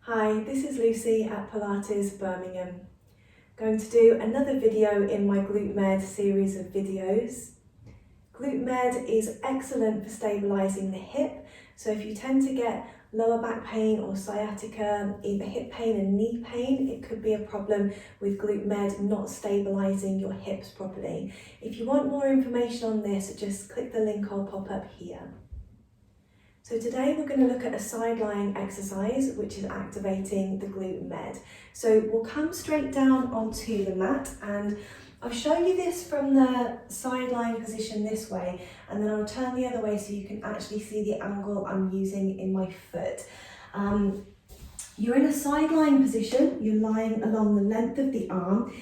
Hi, this is Lucy at Pilates Birmingham. Going to do another video in my Glute Med series of videos. Glute Med is excellent for stabilising the hip, so if you tend to get lower back pain or sciatica, either hip pain and knee pain, it could be a problem with Glute Med not stabilising your hips properly. If you want more information on this, just click the link I'll pop up here. So today we're going to look at a side lying exercise which is activating the Glute Med. So we'll come straight down onto the mat and I'll show you this from the side lying position this way, and then I'll turn the other way so you can actually see the angle I'm using in my foot. You're in a side lying position, you're lying along the length of the arm.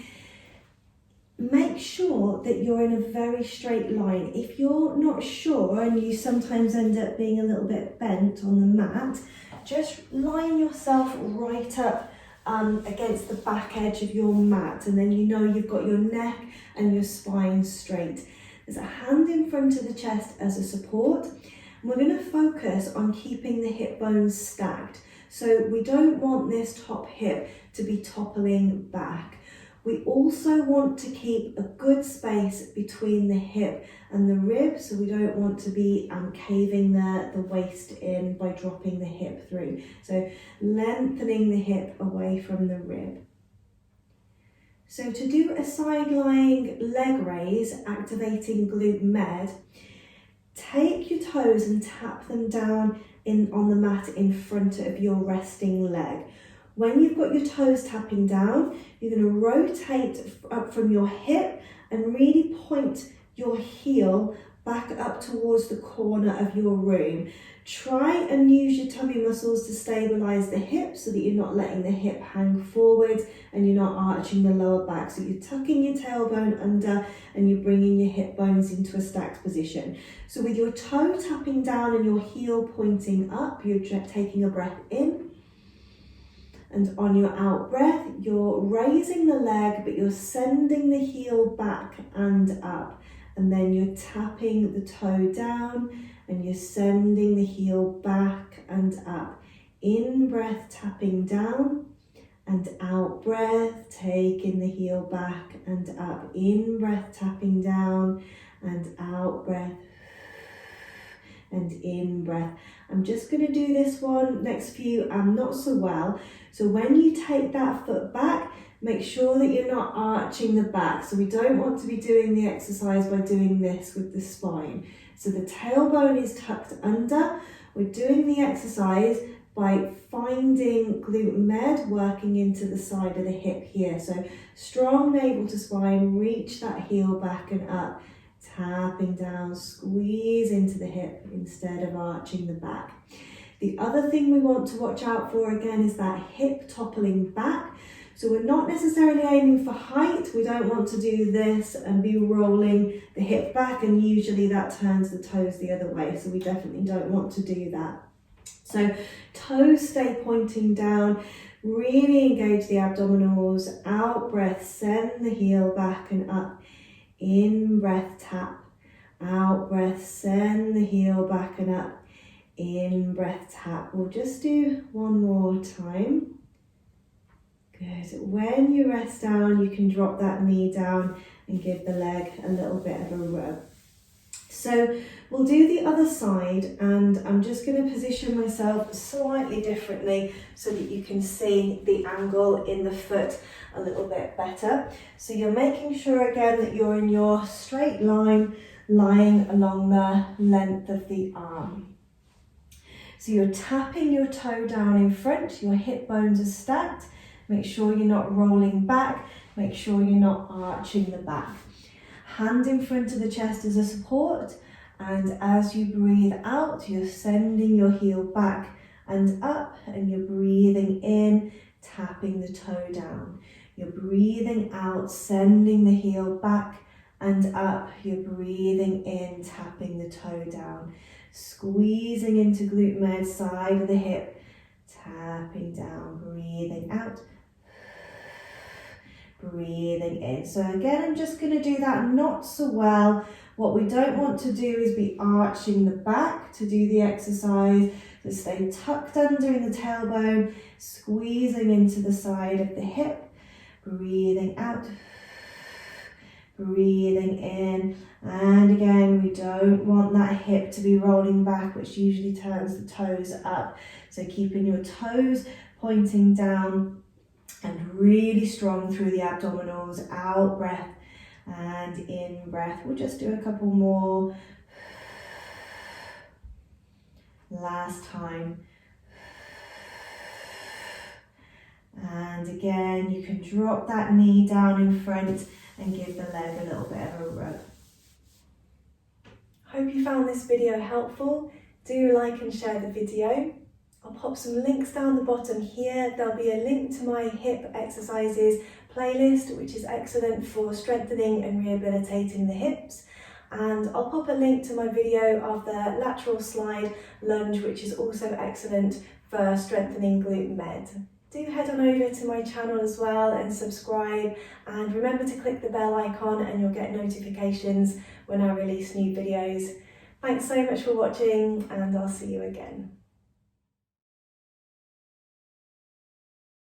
Make sure that you're in a very straight line. If you're not sure and you sometimes end up being a little bit bent on the mat, just line yourself right up against the back edge of your mat, and then you know you've got your neck and your spine straight. There's a hand in front of the chest as a support, and we're going to focus on keeping the hip bones stacked. So we don't want this top hip to be toppling back. We also want to keep a good space between the hip and the rib, so we don't want to be caving the waist in by dropping the hip through. So lengthening the hip away from the rib. So to do a side lying leg raise, activating Glute Med, take your toes and tap them down on the mat in front of your resting leg. When you've got your toes tapping down, you're going to rotate up from your hip and really point your heel back up towards the corner of your room. Try and use your tummy muscles to stabilise the hip so that you're not letting the hip hang forward and you're not arching the lower back. So you're tucking your tailbone under and you're bringing your hip bones into a stacked position. So with your toe tapping down and your heel pointing up, you're taking a breath in. And on your out breath, you're raising the leg, but you're sending the heel back and up. And then you're tapping the toe down and you're sending the heel back and up. In breath, tapping down, and out breath, taking the heel back and up. In breath, tapping down, and out breath, and in breath. I'm just going to do this one, next few not so well. So when you take that foot back, make sure that you're not arching the back. So we don't want to be doing the exercise by doing this with the spine. So the tailbone is tucked under. We're doing the exercise by finding Glute Med working into the side of the hip here. So strong navel to spine, reach that heel back and up. Tapping down, squeeze into the hip instead of arching the back. The other thing we want to watch out for again is that hip toppling back. So we're not necessarily aiming for height. We don't want to do this and be rolling the hip back, and usually that turns the toes the other way. So we definitely don't want to do that. So toes stay pointing down. Really engage the abdominals. Out breath, send the heel back and up. In breath, tap. Out breath, send the heel back and up. In breath, tap. We'll just do one more time. Good. When you rest down, you can drop that knee down and give the leg a little bit of a rub. So we'll do the other side, and I'm just going to position myself slightly differently so that you can see the angle in the foot a little bit better. So you're making sure again that you're in your straight line, lying along the length of the arm. So you're tapping your toe down in front, your hip bones are stacked. Make sure you're not rolling back, make sure you're not arching the back. Hand in front of the chest as a support, and as you breathe out, you're sending your heel back and up, and you're breathing in, tapping the toe down. You're breathing out, sending the heel back and up. You're breathing in, tapping the toe down. Squeezing into Glute Med, side of the hip, tapping down, breathing out. Breathing in. So again, I'm just going to do that not so well. What we don't want to do is be arching the back to do the exercise. So stay tucked under in the tailbone, squeezing into the side of the hip, breathing out, breathing in. And again, we don't want that hip to be rolling back, which usually turns the toes up. So keeping your toes pointing down and really strong through the abdominals. Out breath and in breath. We'll just do a couple more. Last time. And again, you can drop that knee down in front and give the leg a little bit of a rub. Hope you found this video helpful. Do like and share the video. I'll pop some links down the bottom here. There'll be a link to my hip exercises playlist, which is excellent for strengthening and rehabilitating the hips. And I'll pop a link to my video of the lateral slide lunge, which is also excellent for strengthening glute med. Do head on over to my channel as well and subscribe, and remember to click the bell icon and you'll get notifications when I release new videos. Thanks so much for watching, and I'll see you again.